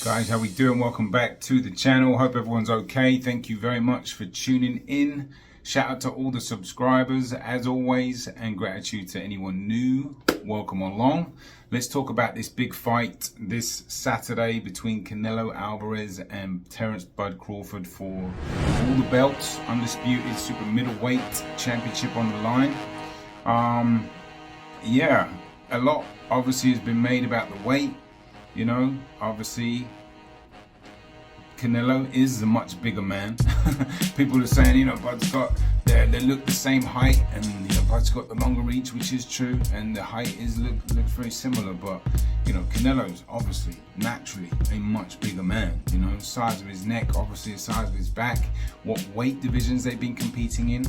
Guys, how we doing? Welcome back to the channel. Hope everyone's okay. Thank you very much for tuning in. Shout out to all the subscribers as always, and gratitude to anyone new. Welcome along. Let's talk about this big fight this Saturday between Canelo Alvarez and Bud Crawford for all the belts, undisputed super middleweight championship on the line. Yeah, a lot obviously has been made about the weight. You know, obviously, Canelo is a much bigger man. People are saying, you know, Bud's got, they look the same height, and you know, Bud's got the longer reach, which is true, and the height looks very similar. But you know, Canelo's obviously naturally a much bigger man. You know, the size of his neck, obviously the size of his back, what weight divisions they've been competing in.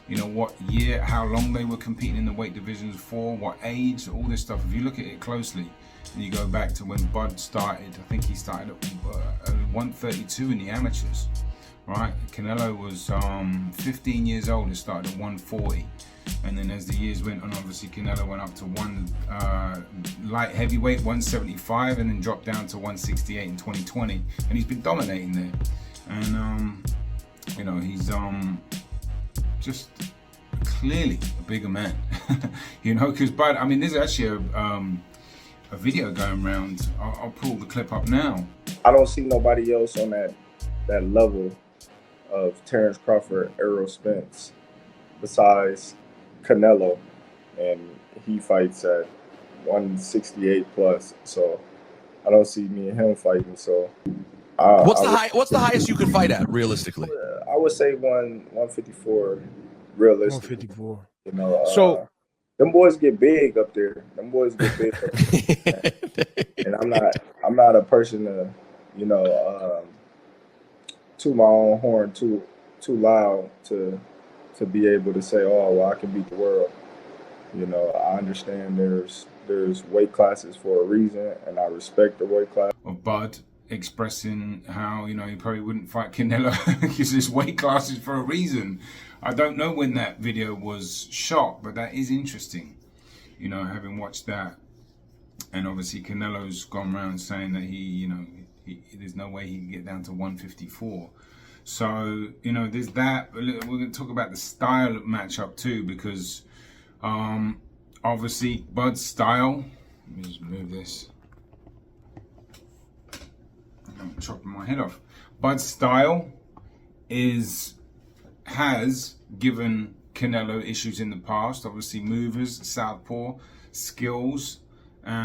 You know, what year, how long they were competing in the weight divisions for, what age, all this stuff. If you look at it closely, and you go back to when Bud started, I think he started at 132 in the amateurs, right? Canelo was 15 years old and started at 140. And then as the years went on, obviously Canelo went up to light heavyweight, 175, and then dropped down to 168 in 2020. And he's been dominating there. And, you know, he's just clearly a bigger man, you know, because Bud, I mean, there's actually a video going around. I'll pull the clip up now. I don't see nobody else on that level of Terrence Crawford, Errol Spence, besides Canelo, and he fights at 168 plus. So I don't see me and him fighting. So what's the highest you can fight at realistically? I would say 154 realistically. 154. You know, so them boys get big up there. Them boys get big up there. And I'm not a person to, you know, toot my own horn too loud to be able to say, oh, well, I can beat the world. You know, I understand there's weight classes for a reason, and I respect the weight class. Of Bud expressing how, you know, he probably wouldn't fight Canelo because there's weight classes for a reason. I don't know when that video was shot, but that is interesting, you know, having watched that. And obviously Canelo's gone around saying that he, you know, there's no way he can get down to 154. So, you know, there's that. We're going to talk about the style matchup too, because obviously Bud's style, let me just move this. I'm chopping my head off. Bud's style has given Canelo issues in the past. Obviously, movers, southpaw, skills,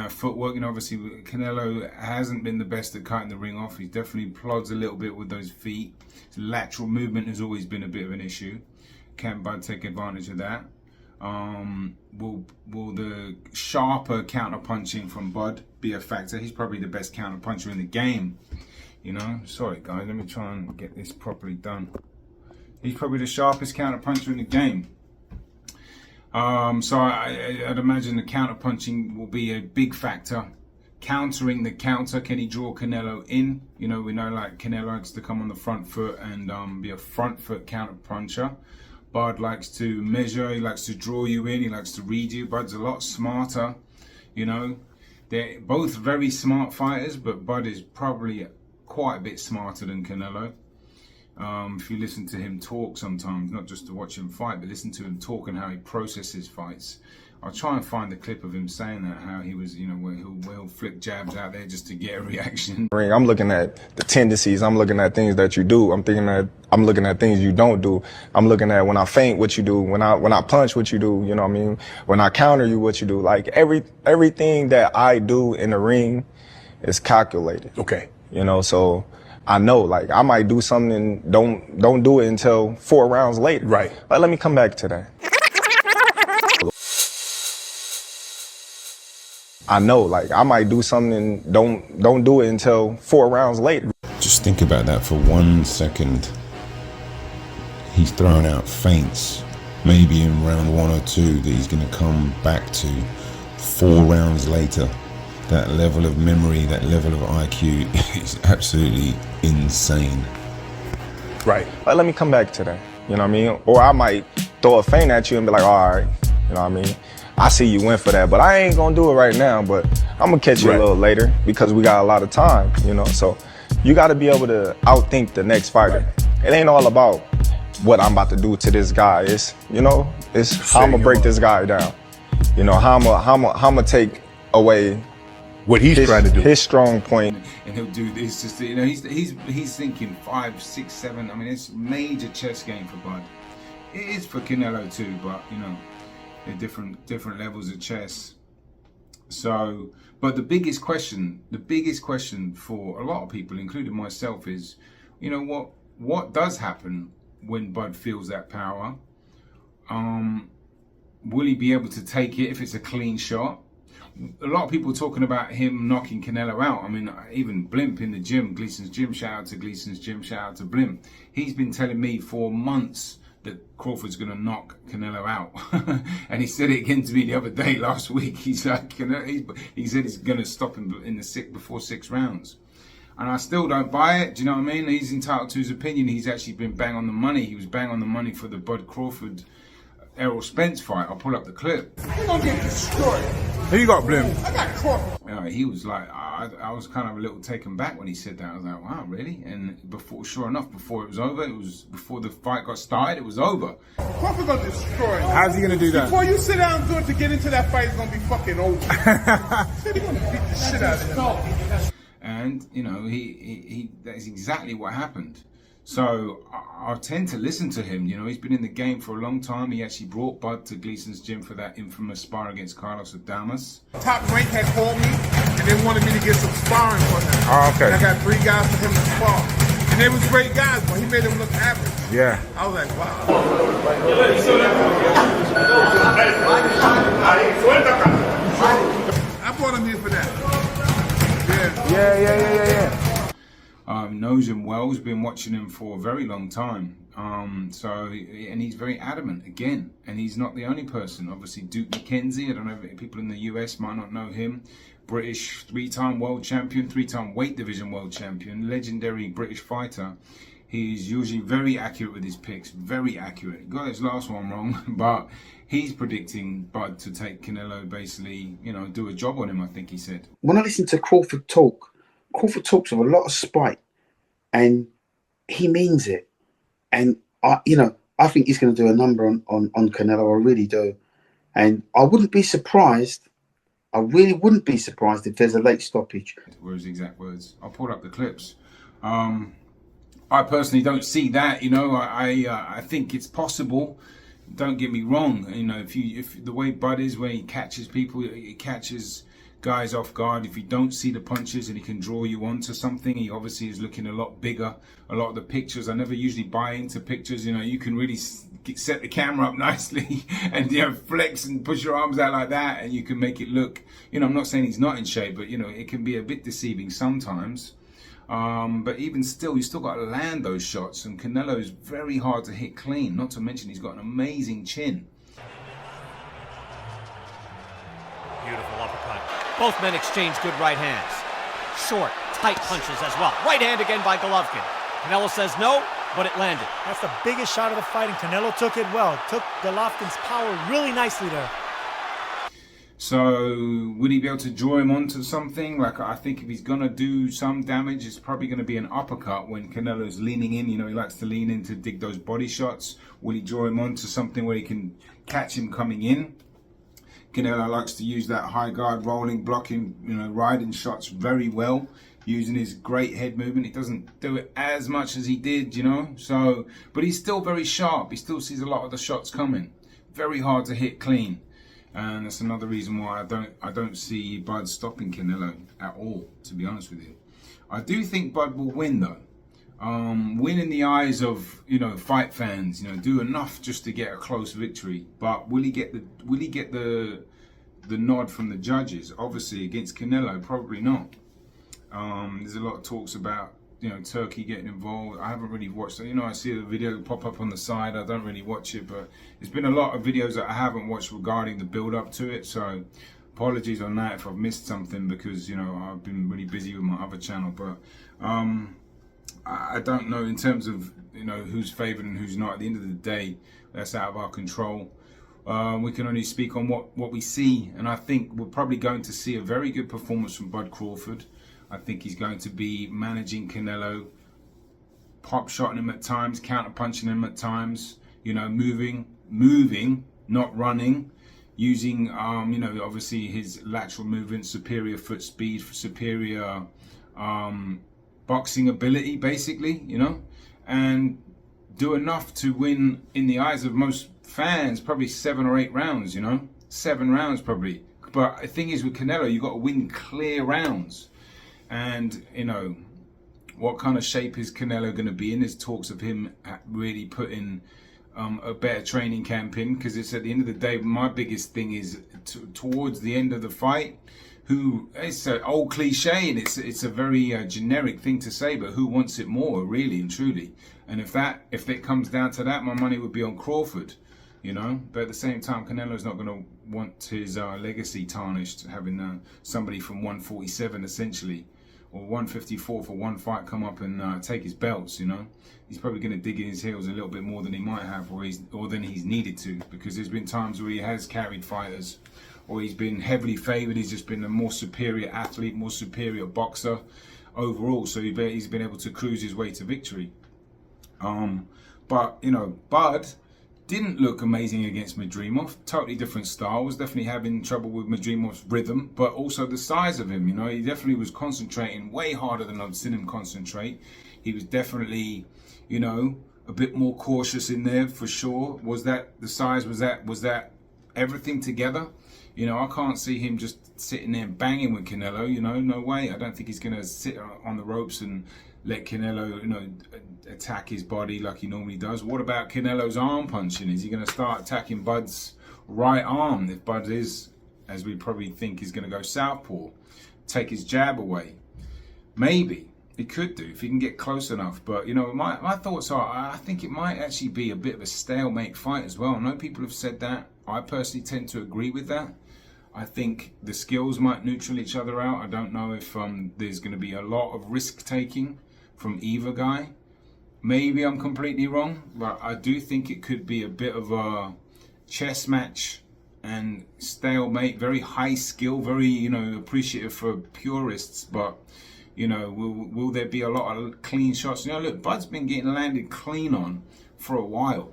footwork. And obviously, Canelo hasn't been the best at cutting the ring off. He definitely plods a little bit with those feet. His lateral movement has always been a bit of an issue. Can Bud take advantage of that? Will the sharper counter punching from Bud be a factor? He's probably the best counter puncher in the game. You know, sorry guys, let me try and get this properly done. He's probably the sharpest counter puncher in the game. So I'd imagine the counter punching will be a big factor. Countering the counter, can he draw Canelo in? You know, we know like Canelo likes to come on the front foot and be a front foot counter puncher. Bud likes to measure, he likes to draw you in, he likes to read you. Bud's a lot smarter, you know. They're both very smart fighters, but Bud is probably quite a bit smarter than Canelo. If you listen to him talk sometimes, not just to watch him fight, but listen to him talk and how he processes fights. I'll try and find the clip of him saying that, how he was, you know, where he'll flick jabs out there just to get a reaction. I'm looking at the tendencies. I'm looking at things that you do. I'm looking at things you don't do. I'm looking at when I feint, what you do. When I punch, what you do. You know what I mean? When I counter you, what you do. Like everything that I do in the ring is calculated. okay. You know, so I know, like, I might do something and don't do it until 4 rounds later. Right. But let me come back to that. I know, like, I might do something and don't do it until 4 rounds later. Just think about that for 1 second. He's throwing out feints, maybe in round 1 or 2, that he's going to come back to 4 rounds later. That level of memory, that level of IQ is absolutely insane. Right. But let me come back to that. You know what I mean? Or I might throw a feint at you and be like, all right, you know what I mean? I see you went for that, but I ain't gonna do it right now. But I'm gonna catch you a little later because we got a lot of time, you know. So you got to be able to outthink the next fighter. It ain't all about what I'm about to do to this guy. It's, you know, it's how I'm gonna break this guy down. You know, how I'm gonna take away what he's trying to do, his strong point. And he'll do this. Just, you know, he's thinking 5, 6, 7. I mean, it's major chess game for Bud. It is for Canelo too, but you know, they're different levels of chess. So, but the biggest question for a lot of people, including myself, is, you know, what does happen when Bud feels that power? Will he be able to take it if it's a clean shot? A lot of people talking about him knocking Canelo out. I mean, even Blimp in the gym, Gleason's gym, shout out to Gleason's gym, shout out to Blimp. He's been telling me for months that Crawford's going to knock Canelo out. And he said it again to me the other day, last week. He's like, he said he's going to stop him before 6 rounds. And I still don't buy it. Do you know what I mean? He's entitled to his opinion. He's actually been bang on the money. He was bang on the money for the Bud Crawford Errol Spence fight. I'll pull up the clip. You're gonna get destroyed. Who you got, Blim? I got Crawford. You know, he was like, I was kind of a little taken back when he said that. I was like, wow, really? And sure enough, before it was over, before the fight got started, it was over. Crawford gonna destroy him. How's he gonna do that? Before you sit down and do it to get into that fight, it's gonna be fucking over. He's gonna beat the shit out of him. And you know, that's exactly what happened. So I tend to listen to him. You know, he's been in the game for a long time. He actually brought Bud to Gleason's gym for that infamous spar against Carlos Adames. Top Rank had called me and they wanted me to get some sparring for him. Oh, okay. And I got 3 guys for him to spar. And they was great guys, but he made them look average. Yeah. I was like, wow. I brought him here for that. Yeah. Knows him well, has been watching him for a very long time. And he's very adamant again. And he's not the only person. Obviously, Duke McKenzie, I don't know if people in the US might not know him. British 3-time world champion, 3-time weight division world champion, legendary British fighter. He's usually very accurate with his picks, very accurate. He got his last one wrong, but he's predicting Bud to take Canelo, basically, you know, do a job on him, I think he said. When I listen to Crawford talks with a lot of spite, and he means it. And I think he's going to do a number on Canelo. I really do. And I wouldn't be surprised. I really wouldn't be surprised if there's a late stoppage. Were his exact words. I'll pull up the clips. I personally don't see that. You know, I think it's possible. Don't get me wrong. You know, if the way Bud is, where he catches people, he catches guys off guard. If you don't see the punches and he can draw you onto something, he obviously is looking a lot bigger. A lot of the pictures, I never usually buy into pictures. You know, you can really set the camera up nicely and, you know, flex and push your arms out like that, and you can make it look, you know, I'm not saying he's not in shape, but, you know, it can be a bit deceiving sometimes. But even still, you still got to land those shots, and Canelo's very hard to hit clean, not to mention he's got an amazing chin. Beautiful uppercut. Both men exchange good right hands. Short, tight punches as well. Right hand again by Golovkin. Canelo says no, but it landed. That's the biggest shot of the fight, and Canelo took it well. Took Golovkin's power really nicely there. So would he be able to draw him onto something? Like, I think if he's going to do some damage, it's probably going to be an uppercut when Canelo's leaning in. You know, he likes to lean in to dig those body shots. Will he draw him onto something where he can catch him coming in? Canelo likes to use that high guard, rolling, blocking, you know, riding shots very well, using his great head movement. He doesn't do it as much as he did, you know. So, but he's still very sharp. He still sees a lot of the shots coming. Very hard to hit clean. And that's another reason why I don't see Bud stopping Canelo at all, to be honest with you. I do think Bud will win though. Win in the eyes of, you know, fight fans, you know, do enough just to get a close victory. But will he get the nod from the judges? Obviously against Canelo, probably not. There's a lot of talks about, you know, Turkey getting involved. I haven't really watched it. You know, I see the video pop up on the side. I don't really watch it, but there's been a lot of videos that I haven't watched regarding the build up to it. So apologies on that if I've missed something, because, you know, I've been really busy with my other channel. But I don't know in terms of, you know, who's favored and who's not. At the end of the day, that's out of our control. We can only speak on what we see, and I think we're probably going to see a very good performance from Bud Crawford. I think he's going to be managing Canelo, pop shotting him at times, counter punching him at times, you know, moving, not running, using, you know, obviously his lateral movement, superior foot speed, superior boxing ability, basically, you know, and do enough to win, in the eyes of most fans, probably 7 or 8 rounds, you know, 7 rounds probably. But the thing is, with Canelo, you've got to win clear rounds. And, you know, what kind of shape is Canelo going to be in? There's talks of him really putting a better training camp in, because it's at the end of the day, my biggest thing is towards the end of the fight, it's an old cliche, and it's a very generic thing to say, but who wants it more, really and truly? And if it comes down to that, my money would be on Crawford, you know. But at the same time, Canelo's not going to want his legacy tarnished, having somebody from 147 essentially, or 154 for one fight come up and take his belts, you know. He's probably going to dig in his heels a little bit more than he might have, or than he's needed to, because there's been times where he has carried fighters, or he's been heavily favoured. He's just been a more superior athlete, more superior boxer overall, so he's been able to cruise his way to victory. But, you know, Bud didn't look amazing against Madrimov. Totally different style. Was definitely having trouble with Madrimov's rhythm, but also the size of him. You know, he definitely was concentrating way harder than I've seen him concentrate. He was definitely, you know, a bit more cautious in there for sure. Was that the size? Was that everything together? You know, I can't see him just sitting there banging with Canelo. You know, no way. I don't think he's gonna sit on the ropes and let Canelo, you know, attack his body like he normally does. What about Canelo's arm punching? Is he going to start attacking Bud's right arm? If Bud is, as we probably think, is going to go southpaw, take his jab away. Maybe he could do if he can get close enough. But, you know, my thoughts are, I think it might actually be a bit of a stalemate fight as well. I know people have said that. I personally tend to agree with that. I think the skills might neutral each other out. I don't know if there's going to be a lot of risk taking from either guy. Maybe I'm completely wrong, but I do think it could be a bit of a chess match and stalemate. Very high skill, very, you know, appreciative for purists, but, you know, will there be a lot of clean shots? You know, look, Bud's been getting landed clean on for a while.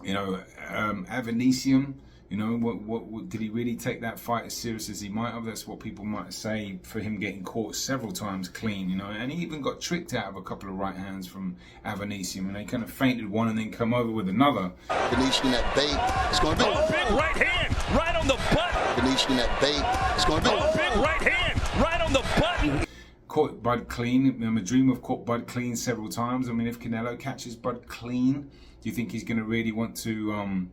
You know, Avanesium, you know, what did he really take that fight as serious as he might have? That's what people might say for him getting caught several times clean, you know. And he even got tricked out of a couple of right hands from Avanesium, and they kind of feinted one and then come over with another. Venetian that bait. It's going to be a big right hand, right on the button. Venetian that bait. It's going to be a big right hand, right on the button. Caught Bud clean. Madrimov caught Bud clean several times. I mean, if Canelo catches Bud clean, do you think he's going to really want to?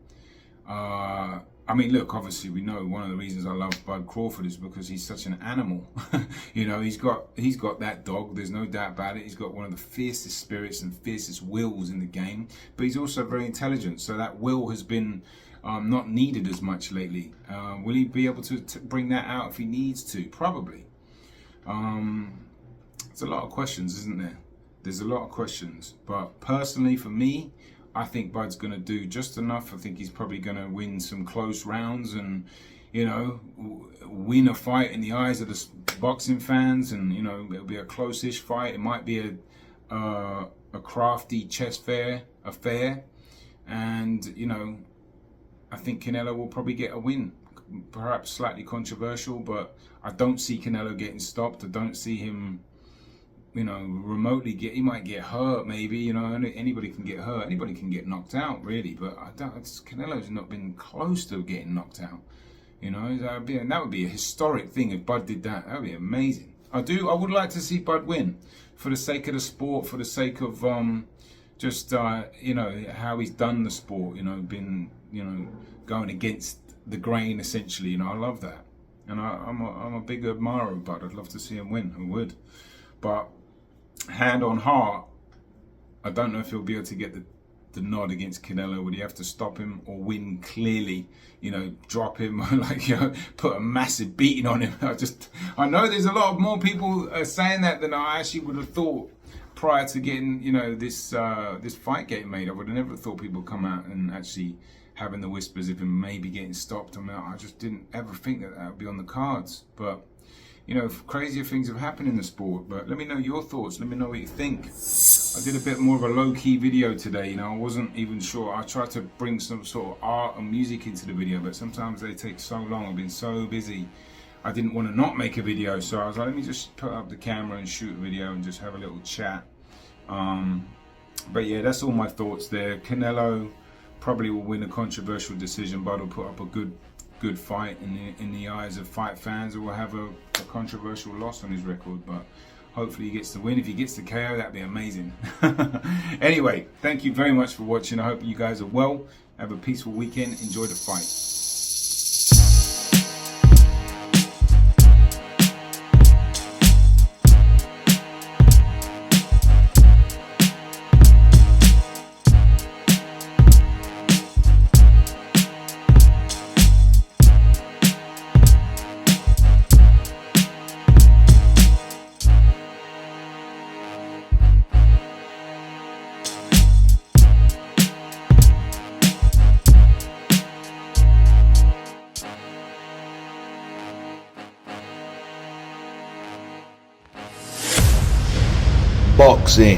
I mean, look, obviously we know one of the reasons I love Bud Crawford is because he's such an animal. You know, he's got that dog, there's no doubt about it. He's got one of the fiercest spirits and fiercest wills in the game, but he's also very intelligent, so that will has been not needed as much lately. Will he be able to bring that out if he needs to? Probably. It's a lot of questions, isn't there? There's a lot of questions, but personally for me, I think Bud's going to do just enough. I think he's probably going to win some close rounds and, you know, win a fight in the eyes of the boxing fans. And, you know, it'll be a close-ish fight. It might be a crafty chess affair. And, you know, I think Canelo will probably get a win. Perhaps slightly controversial, but I don't see Canelo getting stopped. I don't see him, you know, remotely he might get hurt maybe, you know, anybody can get hurt, anybody can get knocked out really, but Canelo's not been close to getting knocked out, you know. That would be a historic thing if Bud did that. That would be amazing. I would like to see Bud win for the sake of the sport, for the sake of just you know, how he's done the sport, you know, been, you know, going against the grain essentially, you know. I love that, and I'm a big admirer of Bud. I'd love to see him win. I would. But hand on heart, I don't know if he'll be able to get the nod against Canelo. Would he have to stop him or win clearly? You know, drop him, like, you know, put a massive beating on him. I know there's a lot of more people saying that than I actually would have thought prior to getting, you know, this fight getting made. I would have never thought people come out and actually having the whispers of him maybe getting stopped. I mean, I just didn't ever think that that would be on the cards. But, you know, crazier things have happened in the sport. But let me know your thoughts. Let me know what you think. I did a bit more of a low-key video today. You know, I wasn't even sure. I tried to bring some sort of art and music into the video, but sometimes they take so long. I've been so busy. I didn't want to not make a video, so I was like, let me just put up the camera and shoot a video and just have a little chat. But yeah, that's all my thoughts there. Canelo probably will win a controversial decision, but will put up a good fight in the eyes of fight fans, or will have a controversial loss on his record. But hopefully he gets the win. If he gets the KO, that'd be amazing. Anyway, thank you very much for watching. I hope you guys are well. Have a peaceful weekend. Enjoy the fight. Boxing.